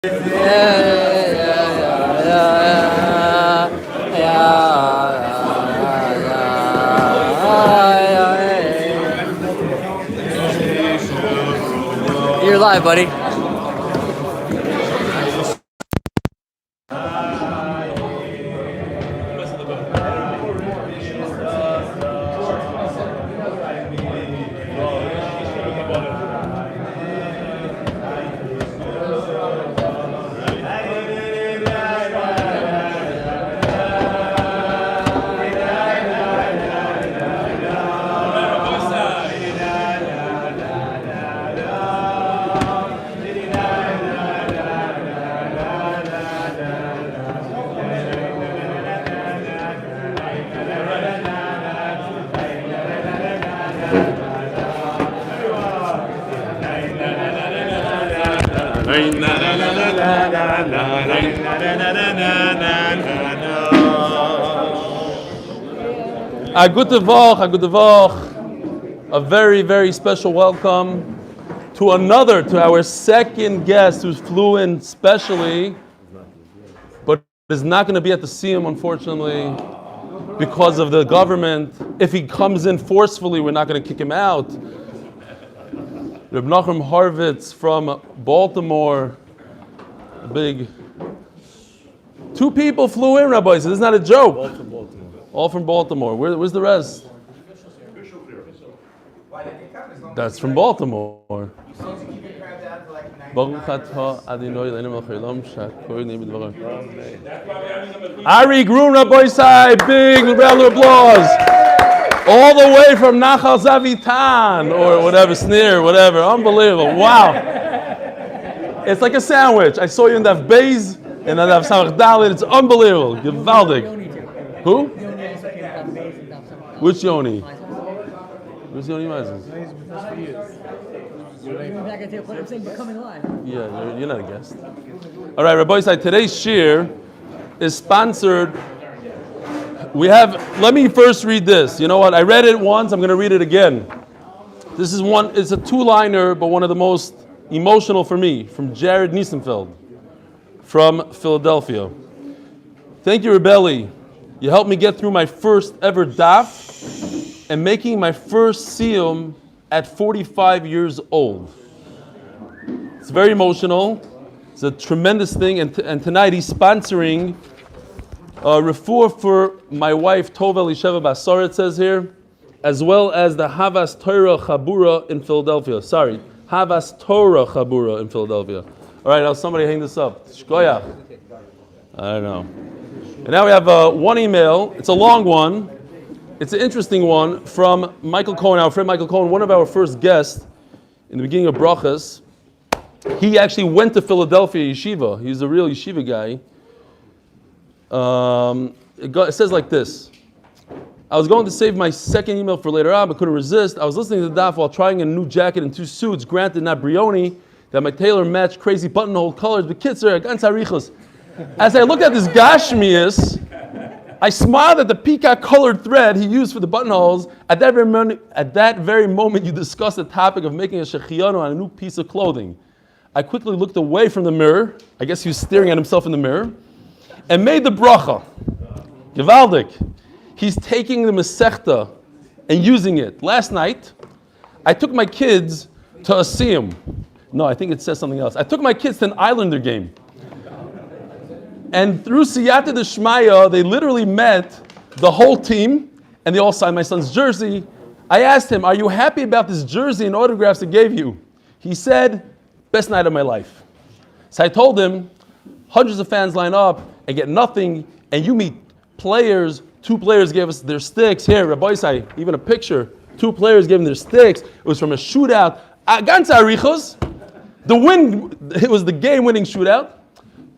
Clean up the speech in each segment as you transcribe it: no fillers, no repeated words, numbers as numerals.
You're live, buddy. Guten Woch. A very, very special welcome to our second guest who flew in specially, but is not going to be at the Siyum, unfortunately, because of the government. If he comes in forcefully, we're not going to kick him out. Reb Nachum Horvitz from Baltimore, big. 2 people flew in, Rabbi, so this is not a joke. All from Baltimore. Where's the rest? That's from Baltimore. Ari Grun, Rabbi Sai, big round of applause. All the way from Nachal Zavitan, or whatever, Snir, whatever. Unbelievable. Wow. It's like a sandwich. I saw you in Daf Beis and Daf Samach Dalet. It's unbelievable. Gewaldig. Who? Which Yoni? Which Yoni Meisels? Yeah, you're not a guest. All right, Rabbi Sai, today's shir is sponsored. Let me first read this. You know what? I read it once. I'm going to read it again. This is it's a 2-liner, but one of the most emotional for me, from Jared Niesenfeld, from Philadelphia. Thank you, Rebelli. You helped me get through my first ever daf and making my first siyum at 45 years old. It's very emotional. It's a tremendous thing. And tonight he's sponsoring refuah for my wife, Tova Elisheva Basar, it says here, as well as the Havas Torah Chabura in Philadelphia. Sorry, Havas Torah Chabura in Philadelphia. All right, now somebody hang this up. Shkoyach. I don't know. And now we have one email. It's a long one. It's an interesting one from Michael Cohen, our friend Michael Cohen, one of our first guests in the beginning of Berachos. He actually went to Philadelphia Yeshiva. He's a real Yeshiva guy. It says like this. I was going to save my second email for later on, but couldn't resist. I was listening to the daf while trying a new jacket and 2 suits, granted not Brioni, that my tailor matched crazy buttonhole colors, but kitzer, ganz harichos. As I looked at this Gashmias, I smiled at the peacock-colored thread he used for the buttonholes. At that very moment, you discussed the topic of making a shechianu on a new piece of clothing. I quickly looked away from the mirror. I guess he was staring at himself in the mirror. And made the bracha. Gewaldik. He's taking the Masechta and using it. Last night, I took my kids to a siyum. No, I think it says something else. I took my kids to an Islander game. And through Siyata D'Shmaya, they literally met the whole team, and they all signed my son's jersey. I asked him, are you happy about this jersey and autographs I gave you? He said, best night of my life. So I told him, hundreds of fans line up and get nothing, and you meet players. 2 players gave us their sticks. Here, Rabbi Isai, even a picture. 2 players gave them their sticks. It was from a shootout. Ganz arichos. It was the game-winning shootout.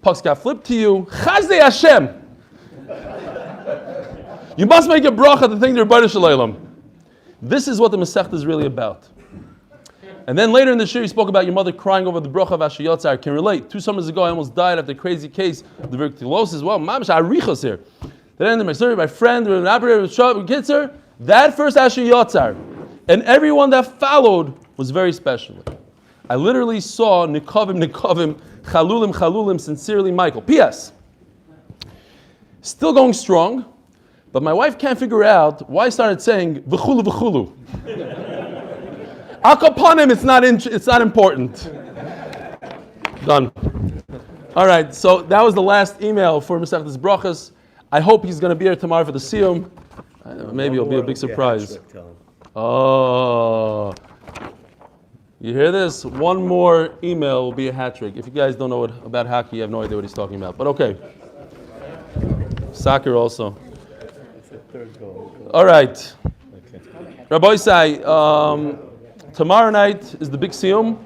Pucks got flipped to you. Chazdei Hashem. You must make a bracha to thank the Rebbeinu Shalom. This is what the Masechta is really about. And then later in the shir, he spoke about your mother crying over the bracha of Asher Yotzar. I can relate. 2 summers ago, I almost died after a crazy case of tuberculosis. Well, mamash arichos here. Then ended my story. My friend, an operator, Kitzer, that first Asher Yotzar, and everyone that followed was very special. I literally saw Nikovim Chalulim, chalulim, sincerely, Michael. P.S. Still going strong, but my wife can't figure out why I started saying v'chulu v'chulu. Akapanim, it's not important. Done. All right, so that was the last email for Mr. Berachos. I hope he's going to be here tomorrow for the Siyum. Maybe it'll be a big surprise. Oh, you hear this? One more email will be a hat trick. If you guys don't know about hockey, you have no idea what he's talking about. But okay. Soccer also. All right. Rabbi Isai, tomorrow night is the big Siyum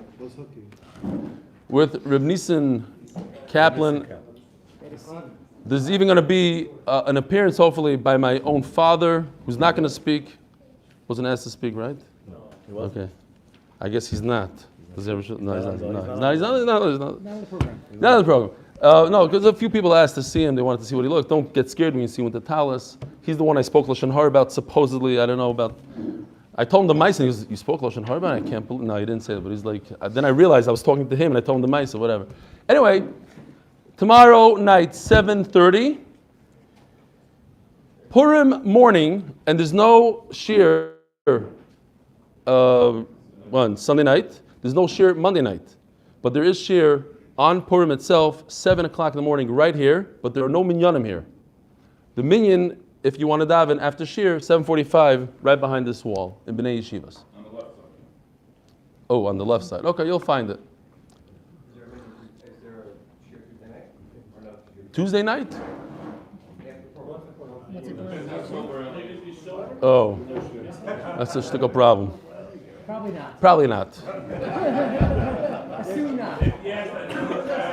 with Reb Nissen Kaplan. There's even going to be an appearance, hopefully, by my own father, who's not going to speak. Wasn't asked to speak, right? No, he wasn't. Okay. I guess he's not. Does he ever show? No, he's not. He's not on the program. Not on the program. No, because a few people asked to see him. They wanted to see what he looked. Don't get scared when you see him with the talis. He's the one I spoke Lashon Hara about, supposedly. I don't know about. I told him the mice, and he goes, "You spoke Lashon Hara about it? I can't believe." No, he didn't say that, but he's like. Then I realized I was talking to him, and I told him the mice or whatever. Anyway, tomorrow night, 7:30, Purim morning, and there's no shir on Sunday night. There's no shir Monday night, but there is shir on Purim itself, 7 o'clock in the morning, right here. But there are no minyanim here. The minyan, if you want to daven after shir, 7:45, right behind this wall in Bnei Yeshivas. On the left side. Oh, on the left side. Okay, you'll find it. Is there a shir Tuesday night? Or no? Tuesday night? Oh, that's a shtickle problem. Probably not. Probably not. Assume not.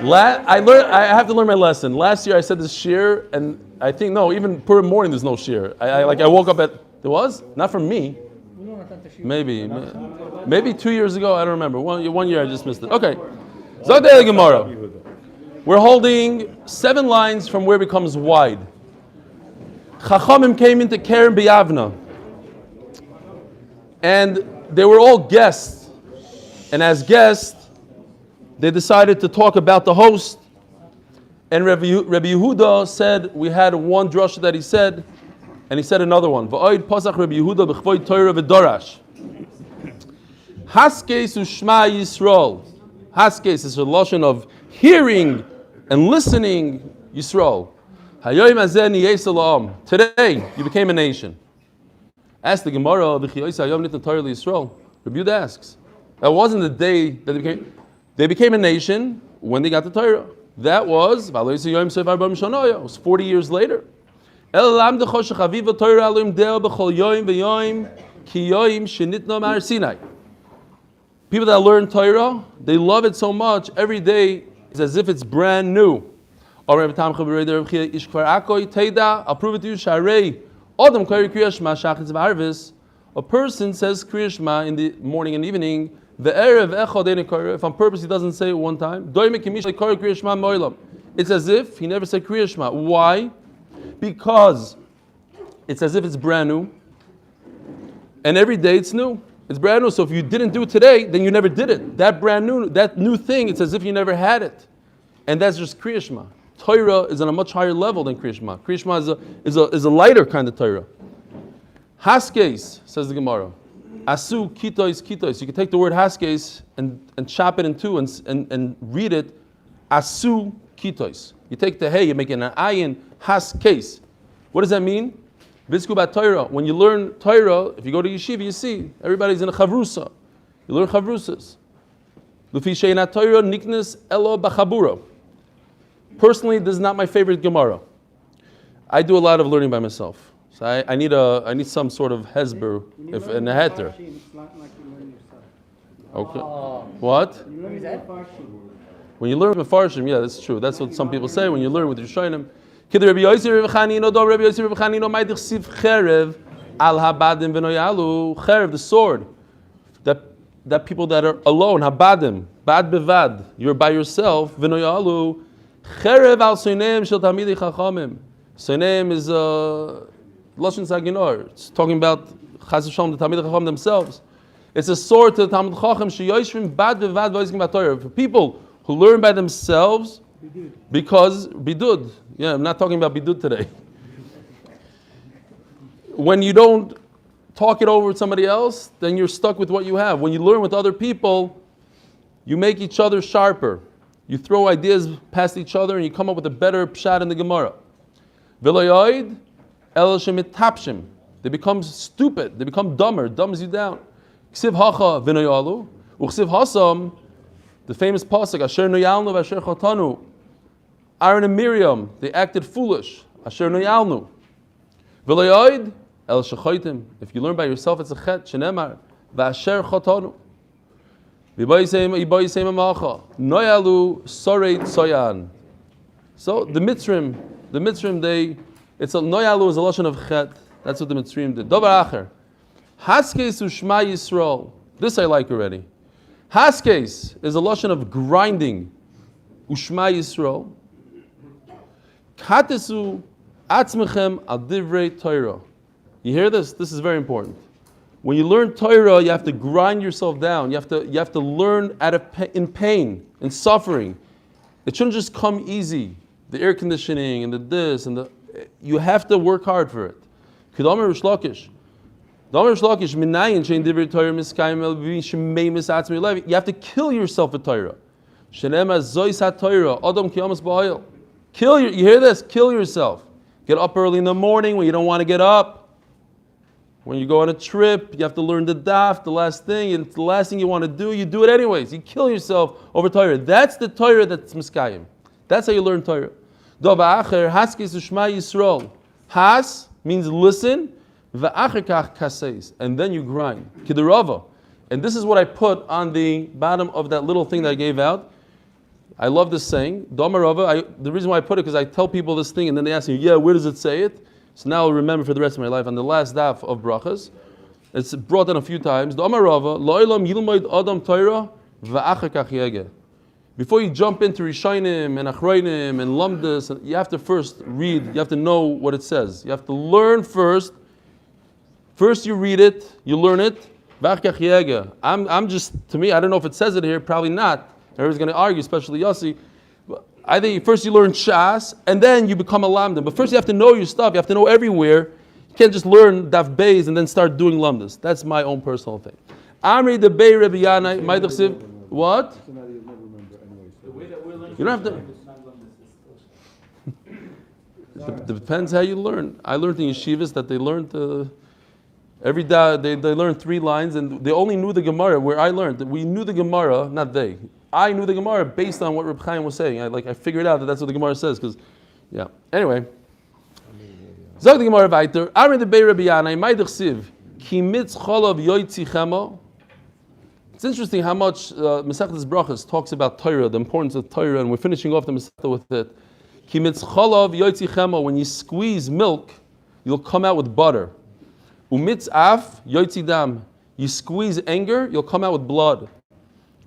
I have to learn my lesson. Last year I said this shir, and I think no, even Purim morning there's no shir. I woke up at there was not from me. Maybe 2 years ago, I don't remember. One year I just missed it. Okay, Zogdei Gemara. We're holding 7 lines from where it becomes wide. Chachamim came into Keren B'Yavna, and they were all guests. And as guests, they decided to talk about the host. And Rabbi Yehuda said, we had one drasha that he said, and he said another one. V'oid pasach Rabbi Yehuda b'chvoid Torah v'dorash. Haskes u'shma Yisrael. Haskes is a lashon of hearing and listening Yisrael. Today you became a nation. Ask the Gemara, Rabbi Yehuda asks, that wasn't the day that they became a nation when they got the Torah. That was, it was 40 years later. People that learn Torah, they love it so much, every day is as if it's brand new. I'll prove it to you. A person says Kriya Shema in the morning and evening. If on purpose he doesn't say it one time, it's as if he never said Kriya Shema. Why? Because it's as if it's brand new, and every day it's new. It's brand new. So if you didn't do it today, then you never did it. That new thing, it's as if you never had it, and that's just Kriya Shema. Torah is on a much higher level than Kriya Shema. Kriya Shema is a lighter kind of Torah. Haskes, says the Gemara. Asu kitois kitois. You can take the word haskes and chop it in two and read it. Asu kitois. You take the hey, you make it an ayin haskes. What does that mean? Vizku bat Torah. When you learn Torah, if you go to yeshiva, you see everybody's in a chavrusa. You learn chavrusas. Lufi sheina Torah niknes elo bachabura. Personally, this is not my favorite Gemara. I do a lot of learning by myself. So I need some sort of hezber and a heter. Okay. What? When you learn Mefarshim, yeah, that's true. That's what some people say. When you learn with Rishonim. Cherev, the sword. That people that are alone, habadim, bad bevad, you're by yourself, v'noyalu. Cherev al soinem shel tamidei chachamim. Soinem is Lashon Saginor. It's talking about Chas v'Shalom, the Talmidei Chacham themselves. It's a sword to the Talmud Chacham sheyoshvim bad bevad v'oiskim b'Torah. For people who learn by themselves because bidud. Yeah, I'm not talking about bidud today. When you don't talk it over with somebody else, then you're stuck with what you have. When you learn with other people, you make each other sharper. You throw ideas past each other and you come up with a better pshat in the Gemara. V'loyoid el shemitapshim. They become stupid. They become dumber. Dumbs you down. Ksiv hacha v'noyalu. Uksiv hasam, the famous pasuk, Asher noyalnu v'asher chotanu. Aaron and Miriam, they acted foolish. Asher noyalnu. V'loyoid el shechoitim. If you learn by yourself, it's a chet. Shenemar v'asher chotanu. V'bayisem amacha. Noyalu soreit soyan. So the Mitzrim, it's a noyalu is a lashon of chet. That's what the Mitzrim did. Dovar acher. Haskes u'shma Yisrael. This I like already. Haskes is a lashon of grinding. Ushma Yisrael. Katesu atzmechem al divrei Torah. You hear this? This is very important. When you learn Torah, you have to grind yourself down. You have to learn in pain, in suffering. It shouldn't just come easy. The air conditioning and the this and the. You have to work hard for it. Kedamer Rish Lakish. Damer Rish Lakish minayin shein divrei Torah miskayim el b'shemei misatzmi levi. You have to kill yourself with Torah. Shenema zois ha-Torah adam ki amas ba'ayil. You hear this? Kill yourself. Get up early in the morning when you don't want to get up. When you go on a trip, you have to learn the daf, the last thing, and it's the last thing you want to do, you do it anyways. You kill yourself over Torah. That's the Torah that's miskayim. That's how you learn Torah. Dova acher, haskes u'shma Yisrael. Has means listen, va'acher kach kaseis, and then you grind. Kiderava. And this is what I put on the bottom of that little thing that I gave out. I love this saying. Domarava. The reason why I put it because I tell people this thing and then they ask me, yeah, where does it say it? So now I'll remember for the rest of my life. On the last daf of Berachos, it's brought in a few times. Domarava. Lo'ilam yilmoid adam Torah va'acher kach yegeh. Before you jump into Rishonim and Achrayim and Lamdas, you have to first read, you have to know what it says. You have to learn first. First you read it, you learn it. I'm just, to me, I don't know if it says it here, probably not. Everyone's going to argue, especially Yossi. I think first you learn Shas, and then you become a Lamdan. But first you have to know your stuff, you have to know everywhere. You can't just learn Daf Beis and then start doing Lamdas. That's my own personal thing. Amri the Bey Rebbe Yanai, Maidachsiv, what? You don't have to. It depends how you learn. I learned in yeshivas that they learned every day they learned 3 lines, and they only knew the Gemara where I learned. We knew the Gemara, not they. I knew the Gemara based on what Reb Chaim was saying. I figured out that that's what the Gemara says. Because, yeah. Anyway, Zog the Gemara weiter. Amri the Bey Rebbe Yanai Maidach Siv Ki Mitz Cholav Yoitzi Chemo. It's interesting how much Masechtas Berachos talks about Torah, the importance of Torah, and we're finishing off the Masechta with it. Ki mitz chalav yoitzi chemo. When you squeeze milk, you'll come out with butter. Umitz af yoitzi dam. You squeeze anger, you'll come out with blood.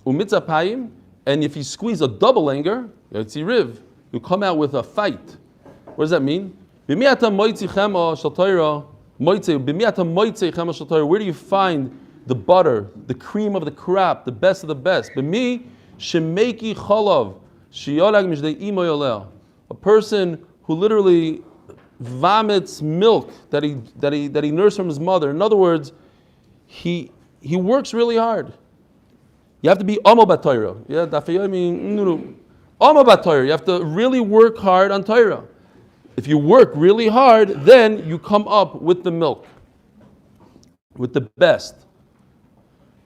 Umitz apayim, and if you squeeze a double anger, yoitzi riv, you'll come out with a fight. What does that mean? B'mi'ata moitzi chemo shel Torah. B'mi'ata moitzi chemo shel Torah. Where do you find the butter, the cream of the crop, the best of the best? B'mi shemeki chalav shiyolag mishdei imo yolel. A person who literally vomits milk that he nursed from his mother. In other words, he works really hard. You have to be amo b'Torah. Yeah, Daf Yomi, amo b'Torah. You have to really work hard on Torah. If you work really hard, then you come up with the milk, with the best.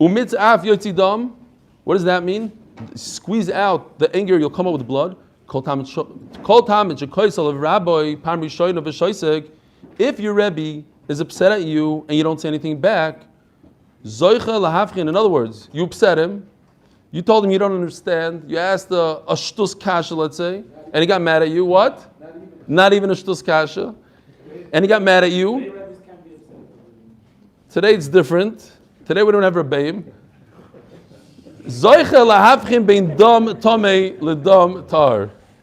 Umitz af yotzi dam. What does that mean? Squeeze out the anger, you'll come up with blood. If your Rebbe is upset at you and you don't say anything back, in other words, you upset him, you told him you don't understand, you asked a shtus kasha, let's say, and he got mad at you. What? Not even a shtus kasha. And he got mad at you. Today it's different. Today we don't have Rebbeim.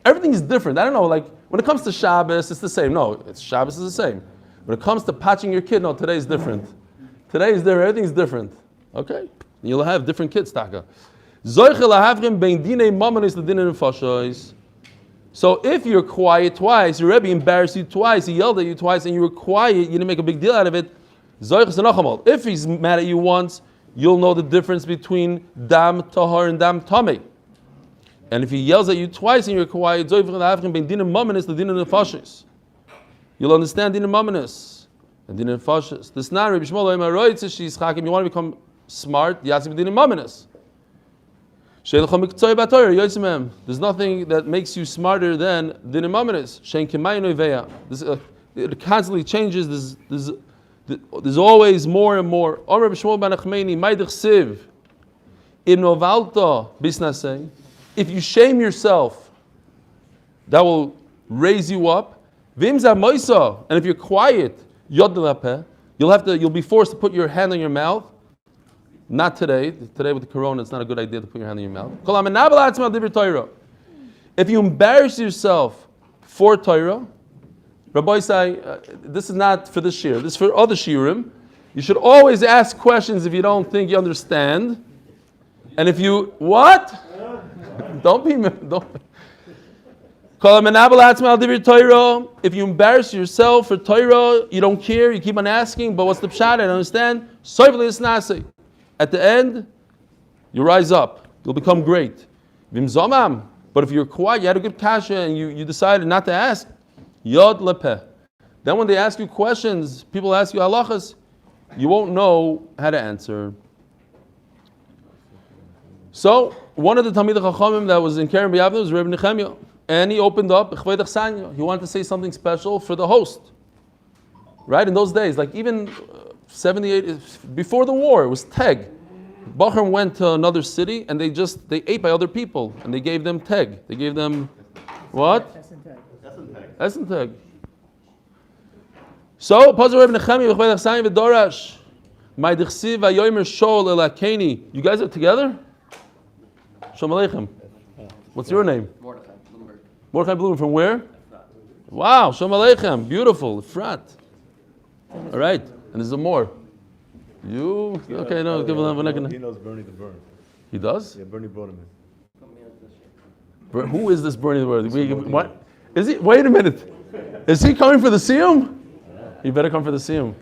Everything is different. I don't know, like when it comes to Shabbos, it's the same. No, Shabbos is the same. When it comes to patching your kid, no, today is different. Today is different. Everything's different. Okay? You'll have different kids, Taka. So if you're quiet twice, your Rebbe embarrassed you twice, he yelled at you twice, and you were quiet, you didn't make a big deal out of it. If he's mad at you once, you'll know the difference between dam tahar and dam tameh. And if he yells at you twice and you're quiet, you'll understand din mamanis and din fashes. This not Rabbi Shmuel. You want to become smart, you have to be din mamanis. There's nothing that makes you smarter than din mamanis. It constantly changes. There's always more and more. If you shame yourself, that will raise you up. And if you're quiet, you'll be forced to put your hand on your mouth. Not today. Today with the corona, it's not a good idea to put your hand in your mouth. If you embarrass yourself for Torah, Rabbi say, this is not for this shiur, this is for other shiurim. You should always ask questions if you don't think you understand. And if you, what? Don't. If you embarrass yourself for Torah, you don't care, you keep on asking, but what's the pshat? I don't understand. At the end, you rise up. You'll become great. But if you're quiet, you had a good kasha, and you decided not to ask, yod lepeh. Then when they ask you questions, people ask you halachas, you won't know how to answer. So, one of the Talmidei Chachamim that was in Keren B'Yavne was Reb Nechemia. And he opened up, he wanted to say something special for the host. Right? In those days, like even 78, before the war, it was teg. Bachram went to another city and they ate by other people and they gave them teg. They gave them, what? Essen teg. So, Pazar Reb Nechemia, B'chvei Dachsani v'dorash, my dichsiv v'yomer shol elakeni. You guys are together? Shalom Aleichem. What's your name? Mordechai Bloomberg. From where? Wow, Shalom Aleichem. Beautiful. Frat. All right. And there's a more. You? Okay, no, give him a He knows Bernie the Burn. He does? Yeah, Bernie brought him in. Who is this Bernie the Burn? What? Is he? Wait a minute. Is he coming for the Siyum? You better come for the Siyum.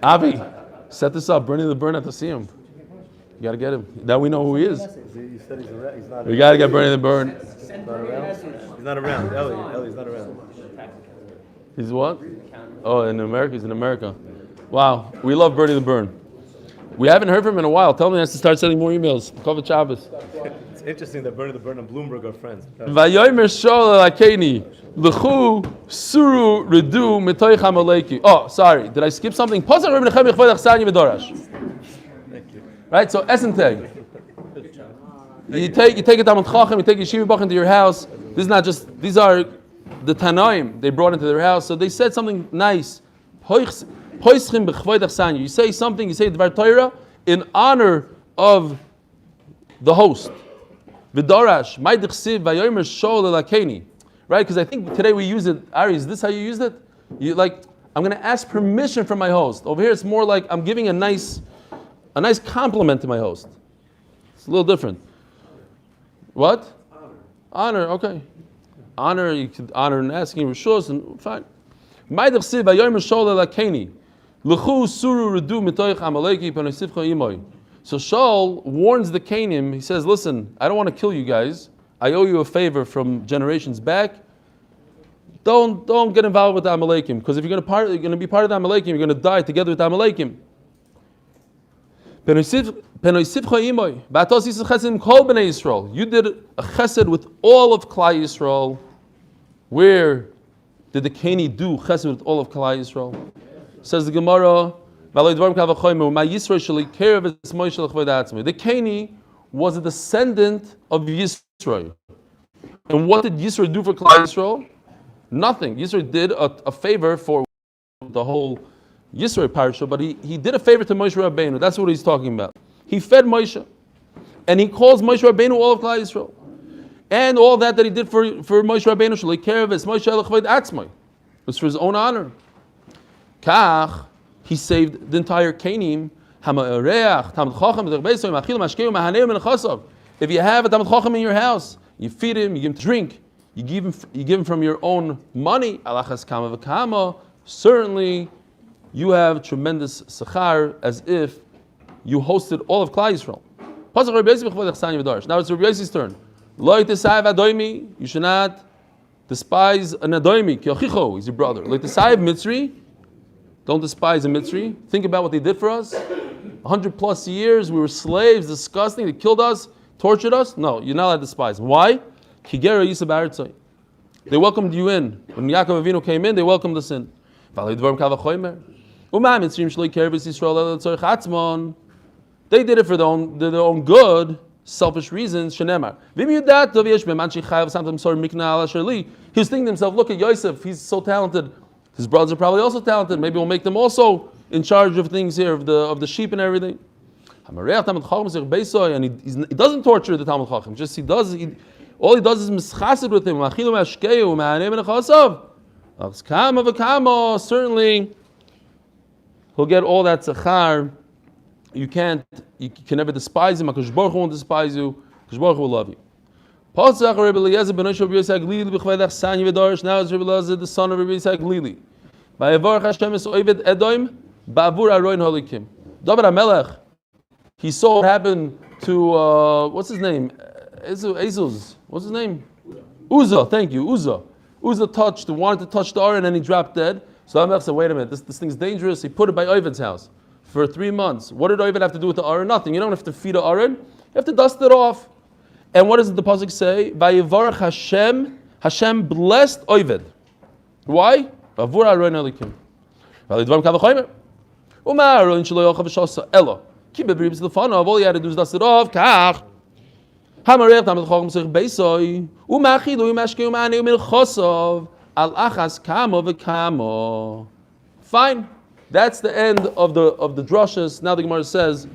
Avi, set this up. Bernie the Burn at the Siyum. You got to get him. Now we know who he is. You said he's not. We got to get Bernie the Burn. He's not around. He's not around. Ellie's not around. He's what? Oh, in America. He's in America. Wow. We love Bernie the Burn. We haven't heard from him in a while. Tell him he has to start sending more emails. Kavod Shabbos. It's interesting that Bernie the Burn and Bloomberg are friends. Vayomer shol elakeni l'chu suru redu mitoich hamaleki. Oh, sorry. Did I skip something? Pasuk Reb Nechemia Chvei Dachsani v'dorash. Thank you. Right. So Essenteg. You take a Talmud Chacham. You take a Yeshiva Bach into your house. This is not just. These are the Tanaim they brought into their house. So they said something nice. You say something. You say Dvar Torah in honor of the host. V'dorash, my dichsiv vayomer shol elakeni. Right? Because I think today we use it. Ari, is this how you use it? You like, I'm going to ask permission from my host. Over here, it's more like I'm giving a nice compliment to my host. It's a little different. What? Honor. Okay. Honor. You could honor and asking rishos and fine. My dichsiv vayomer shol elakeni. L'chu suru redu mitoich amaleki panosivcha imoy. So Shaul warns the Canim. He says, listen, I don't want to kill you guys. I owe you a favor from generations back. Don't get involved with the Amalekim, because if you're going to be part of the Amalekim, you're going to die together with the Amalekim. You did a chesed with all of Klai Yisrael. Where did the Cani do chesed with all of Klai Yisrael? Says the Gemara, the Cani was a descendant of Yisro. And what did Yisro do for Klal Yisrael? Nothing. Yisro did a favor for the whole Yisro parasha, but he did a favor to Moshe Rabbeinu. That's what he's talking about. He fed Moshe. And he calls Moshe Rabbeinu all of Klal Yisrael. And all that he did for Moshe Rabbeinu, it was for his own honor. Kach, he saved the entire Canim. If you have a Talmud Chacham in your house, you feed him, you give him to drink, you give him from your own money, alachas kama v'kama, certainly you have tremendous sechar as if you hosted all of Klal Yisrael. Now it's Rabbi Yossi's turn. Lo yitesayv adoimi, you should not despise an adoimi, ki achicho, he's your brother. Lo yitesayv mitzri, don't despise a mitzri. Think about what they did for us. 100 plus years, we were slaves, disgusting, they killed us, tortured us. No, you're not allowed to despise. Why? Ki gera yisab ha'aretz. They welcomed you in. When Yaakov Avinu came in, they welcomed us in. They did it for their own good, selfish reasons. He was thinking to himself, look at Yosef, he's so talented. His brothers are probably also talented. Maybe we'll make them also in charge of things here, of the sheep and everything. And he doesn't torture the Talmud Chacham. Just all he does is mischasid with him. Certainly, he'll get all that tzachar. You can never despise him. HaKadosh Baruch Hu won't despise you. HaKadosh Baruch Hu will love you. Now it's Rabbi Eliezer, the son of Rabbi Yitzhak Glili. David HaMelech, he saw what happened to, what's his name? Ezuz. What's his name? Uzzah, thank you, Uzzah. Uzzah wanted to touch the Aron and he dropped dead. So HaMelech said, wait a minute, this thing's dangerous. He put it by Ovid's house for 3 months. What did Ovid have to do with the Aron? Nothing. You don't have to feed the Aron. You have to dust it off. And what does the pasuk say? Vayivarach Hashem, Hashem blessed Ovid. Why? Avur Aron Elikim. Validvam Kavachoymer. Umar Aron Shelo Yochav Shasa Elo. Keep it brief to the fun of all you had to do is dust it off. Kach. Hamarech Tamid Chacham Sich Beisoy. Umachilu Umashke Umani Umil Chosov. Al Achas Kamo V'Kamo. Fine. That's the end of the drushes. Now the Gemara says,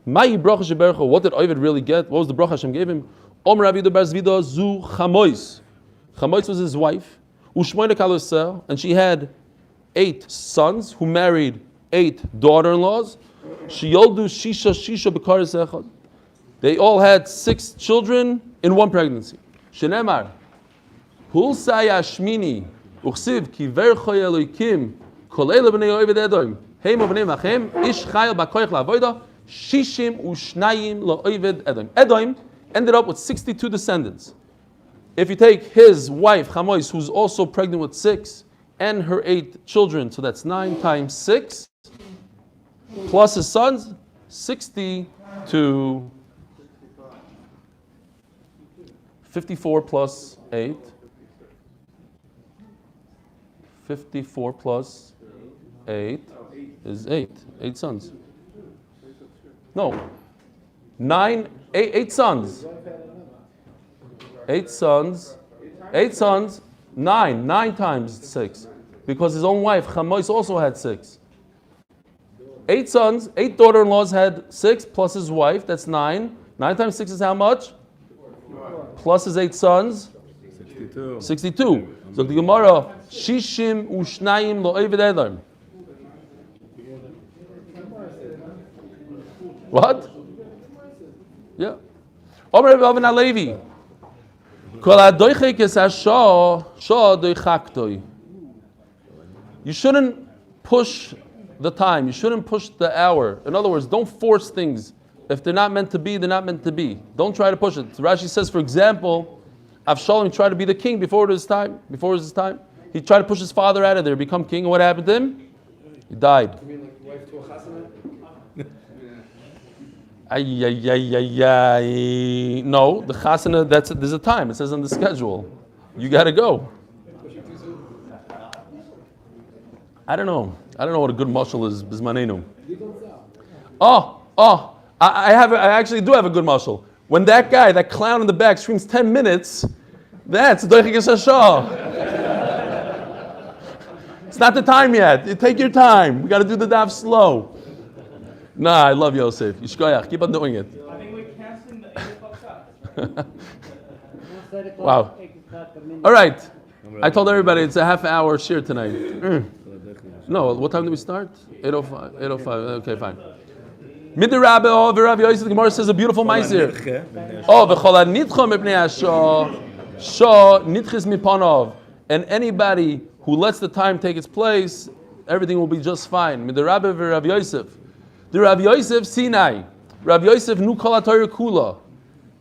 Ma'i bracha shebercha. What did Ovid really get? What was the bracha Hashem gave him? Om Rav Yehuda bar Zvida zu Chamois. Chamois was his wife. Ushmoina kalosel, and she had 8 sons who married 8 daughter-in-laws. Sheyoldu shisha b'kares echad. They all had 6 children in one pregnancy. Shenemar Hulsay Ashmini Uchsiv ki verchoy Elokim Kolel b'nei Ovid Edom Heim b'nei Machem Ish Chayil b'koich la'avoda Shishim Ushnayim la'Ovid Edom. Edom ended up with 62 descendants. If you take his wife Chamois, who's also pregnant with 6, and her 8 children, so that's 9 times 6, plus his sons, 62. 54 plus 8. 54 plus 8 is 8. 8 sons. No. 8 sons. 8 sons. 8 sons. 9. 9 times 6. Because his own wife, Chamois, also had 6. 8 sons, 8 daughter-in-laws had 6, plus his wife, that's 9. 9 times 6 is how much? Plus his 8 sons? 62. 62. So the Gemara, Shishim Ushnayim Lo'Ovid Edom. What? Yeah. Omer Rabbi Oven HaLevi. Kol hadoichek es hashah, shah doichaktoi. You shouldn't push the time. You shouldn't push the hour. In other words, don't force things. If they're not meant to be, they're not meant to be. Don't try to push it. Rashi says, for example, Avshalom tried to be the king before it was time. Before it was his time, he tried to push his father out of there, become king. And what happened to him? He died. You mean like wife to a chasana? No, the chasana. There's a time. It says on the schedule. You got to go. I don't know what a good mashal is. Bismanenu. I actually do have a good mashal. When that guy, that clown in the back, screams 10 minutes, that's doichik hashah. It's not the time yet. You take your time. We got to do the daf slow. Nah, I love Yosef. Yishkoyach. Keep on doing it. I think we're canceling the 8 o'clock shot. Wow. All right. I told everybody it's a half hour shir tonight. No, what time do we start? 8:05. 8:05. Okay, fine. Midday Rabbi over Rav Yosef, the Gemara says a beautiful ma'aser. Oh, v'chol nitcha mipnei hashah, shah nitchis mipanov. And anybody who lets the time take its place, everything will be just fine. Midday Rabbi over Rav Yosef. The Rav Yosef Sinai. Rav Yosef knew kol haTorah kula.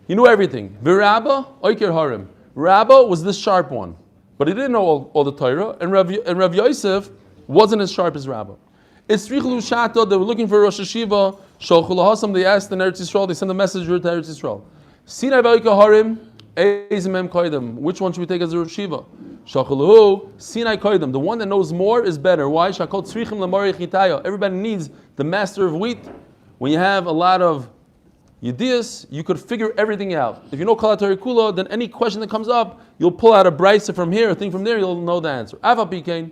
He knew everything. V'Rabba oiker harim. Rabba was this sharp one, but he didn't know all the Torah. And Rav Yosef wasn't as sharp as Rabba. It's Tzrichlu Shato. They were looking for Rosh Hashiva. Sholchu lahasam. They asked in Eretz Yisrael. They sent a messenger to Eretz Yisrael. Sinai v'oikeir harim. Eizem mem koydem. Which one should we take as a Rosh Hashiva? Sholchu lahu Sinai koydem. The one that knows more is better. Why? Shakol tzrichim lamari chitaya. Everybody needs the master of wheat. When you have a lot of Yedias, you could figure everything out. If you know Kol HaTorah Kula, then any question that comes up, you'll pull out a brisa from here, a thing from there, you'll know the answer. Ava Pikein,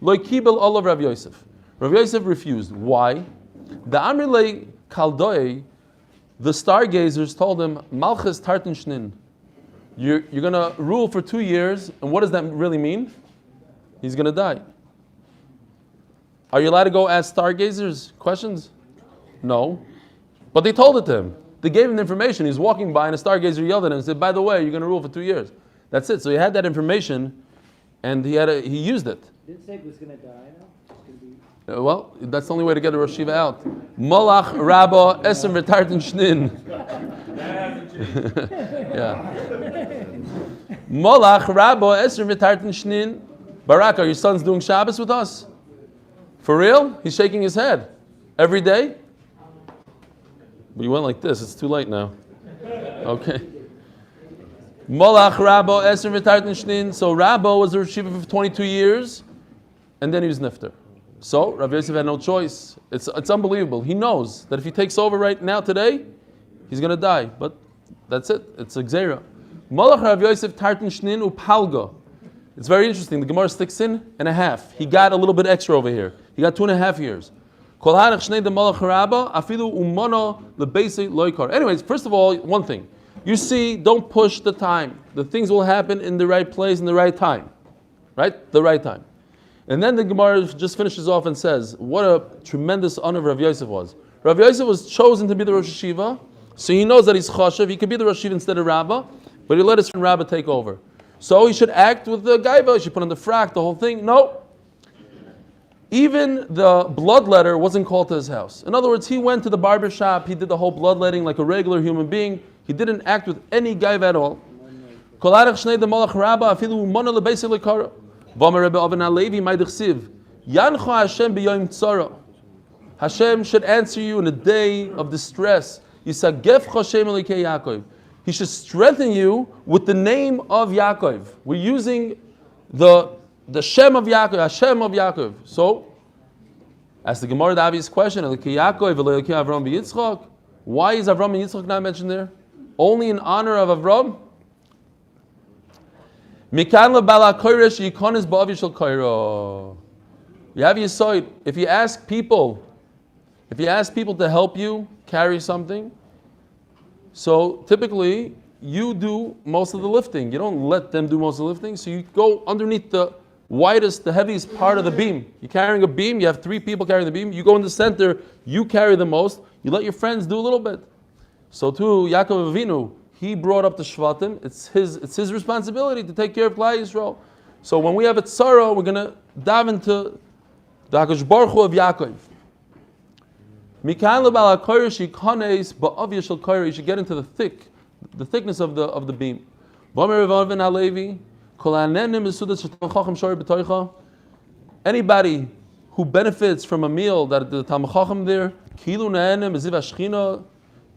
Loi Kibel Olav Rav Yosef. Rav Yosef refused. Why? The Amrilei Kaldoi, the stargazers told him, Malchus Tartan Shnin. You're going to rule for 2 years, and what does that really mean? He's going to die. Are you allowed to go ask stargazers questions? No. But they told it to him. They gave him the information. He was walking by and a stargazer yelled at him and said, by the way, you're going to rule for 2 years. That's it. So he had that information and he used it. Didn't say he was going to die now? Well, that's the only way to get the Rosh Hashiva out. Malach Rabba Esem V'Tartan Shnin. Yeah. Malach Rabba Esem V'Tartan Shnin. Barak, are your sons doing Shabbos with us? For real? He's shaking his head. Every day? But you went like this. It's too late now. Okay. Malach Rabba Esem V'Tartan Shnin. So Rabba was a Rosh Hashiva for 22 years, and then he was nifter. So Rav Yosef had no choice. It's unbelievable. He knows that if he takes over right now today, he's going to die. But that's it. It's a gzeira. Malach Rav Yosef Tartan Shnin Upalga. It's very interesting. The Gemara sticks in and a half. He got a little bit extra over here. He got 2.5 years. Anyways, first of all, one thing. You see, don't push the time. The things will happen in the right place in the right time. Right? The right time. And then the Gemara just finishes off and says, what a tremendous honor Rav Yosef was. Rav Yosef was chosen to be the Rosh Hashiva, so he knows that he's chashav. He could be the Rosh Hashiva instead of Rabbah, but he let his friend Rabbah take over. So he should act with the gaiva, he should put on the frak, the whole thing. No. Even the bloodletter wasn't called to his house. In other words, he went to the barber shop, he did the whole bloodletting like a regular human being. He didn't act with any gaiva at all. Hashem should answer you in a day of distress. He should strengthen you with the name of Yaakov. We're using the Shem of Yaakov, Hashem of Yaakov. So, ask the Gemara the obvious question: why is Avram and Yitzchak not mentioned there? Only in honor of Avram. You have Yisoid. If you ask people to help you carry something, so typically you do most of the lifting. You don't let them do most of the lifting. So you go underneath the widest, the heaviest part of the beam. You're carrying a beam. You have 3 people carrying the beam. You go in the center. You carry the most. You let your friends do a little bit. So too, Yaakov Avinu, he brought up the Shvatim. It's his responsibility to take care of Klal Yisrael. So when we have a tzara, we're going to dive into the HaKadosh Baruch Hu of Yaakov. You should get into the thickness of the beam. Anybody who benefits from a meal that the Talmud Chacham there,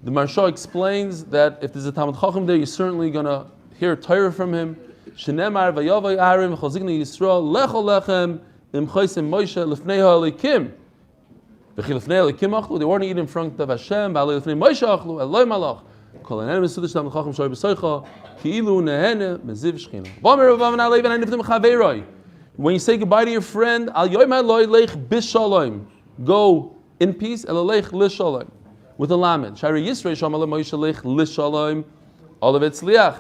the Maharsha explains that if there's a Talmud Chacham there, you're certainly going to hear Torah from him. They weren't eating in front of Hashem. When you say goodbye to your friend, go in peace, with a lamed. Shari Yisrei Shamal Moshe Lech Lishalom, all of it's liach.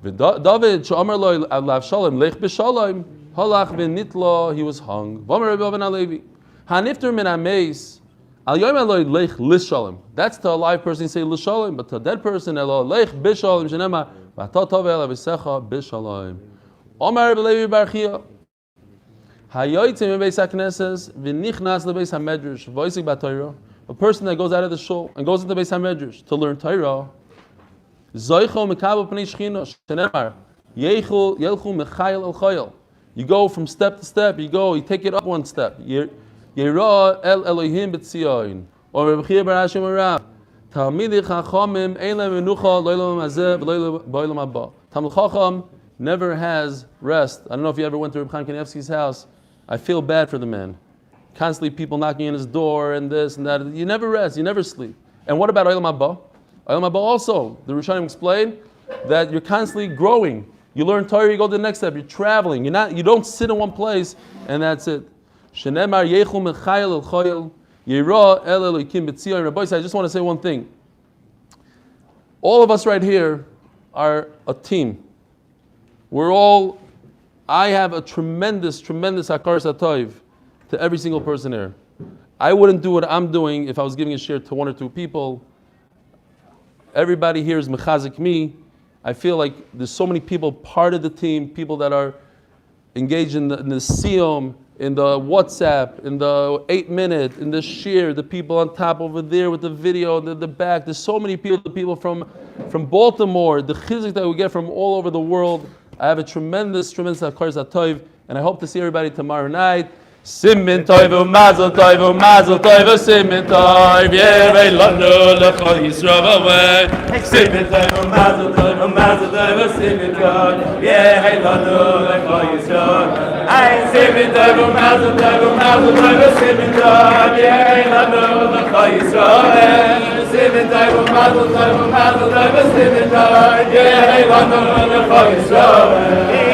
David Shamar Lo Alav Shalom Lech B'Shalom, Halach Ben Nitla, he was hung. V'Amar Rabbi Ben Alevi, Hanifter Min Ameis, Al yom eloi leich lishalim. That's to a live person you say lishalim, but to a dead person eloi leich bishalim shenema v'ata tov el avisecha bishalim. Omar b'levi barchia. Hayoytzim in beis hakneses v'nichnas lebeis hamedrash v'oisik b'Torah. A person that goes out of the shul and goes into beis hamedrash to learn Torah. Zoicho mekabel pnei shchina shenemar yelchu mechayil el chayil. You go from step to step. You take it up one step. Yera el Elohim b'tzion. Or Rebbe Chia bar Hashem Rav. Talmidei Chachamim ein lehem menucha lo'olam hazeh v'lo ba'olam haba. Talmid Chacham never has rest. I don't know if you ever went to Reb Chaim Kanievsky's house. I feel bad for the man. Constantly people knocking on his door and this and that. You never rest. You never sleep. And what about olam haba? Olam haba also. The Rishonim explained that you're constantly growing. You learn Torah, you go to the next step. You're traveling. You don't sit in one place and that's it. Shenemar yechu mechayil el choyil yira el Elokim b'tzion. Rabbi, I just want to say one thing. All of us right here are a team. I have a tremendous hakaras hatov to every single person here. I wouldn't do what I'm doing if I was giving a share to one or two people. Everybody here is mechazik me. I feel like there's so many people part of the team, people that are engaged in the siyum, in the WhatsApp, in the 8-minute, in the share, the people on top over there with the video, the back. There's so many people, the people from Baltimore, the chizik that we get from all over the world. I have a tremendous hakaras hatov, and I hope to see everybody tomorrow night. Simin tov u'mazel tov, simin tov, yerei lanu l'chol Yisrael away. Simin tov u'mazel tov, simin tov, yerei lanu l'chol Yisrael. Simin tov u'mazel tov, simin tov, yerei lanu l'chol Yisrael. Simin tov u'mazel tov, simin tov, yerei lanu l'chol Yisrael.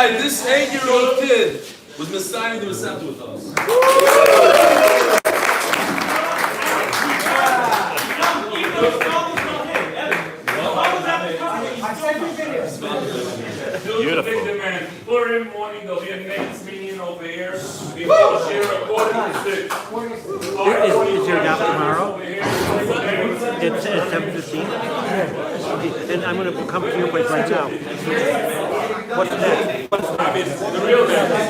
This 8-year-old kid was Messiah the Masechet with us. Big demand. Purim morning, there'll be a next meeting over here. Before share according to 6. Is your daf tomorrow? It's at 7:15. Okay, and I'm going to come to your place right now. What's next? The real dance.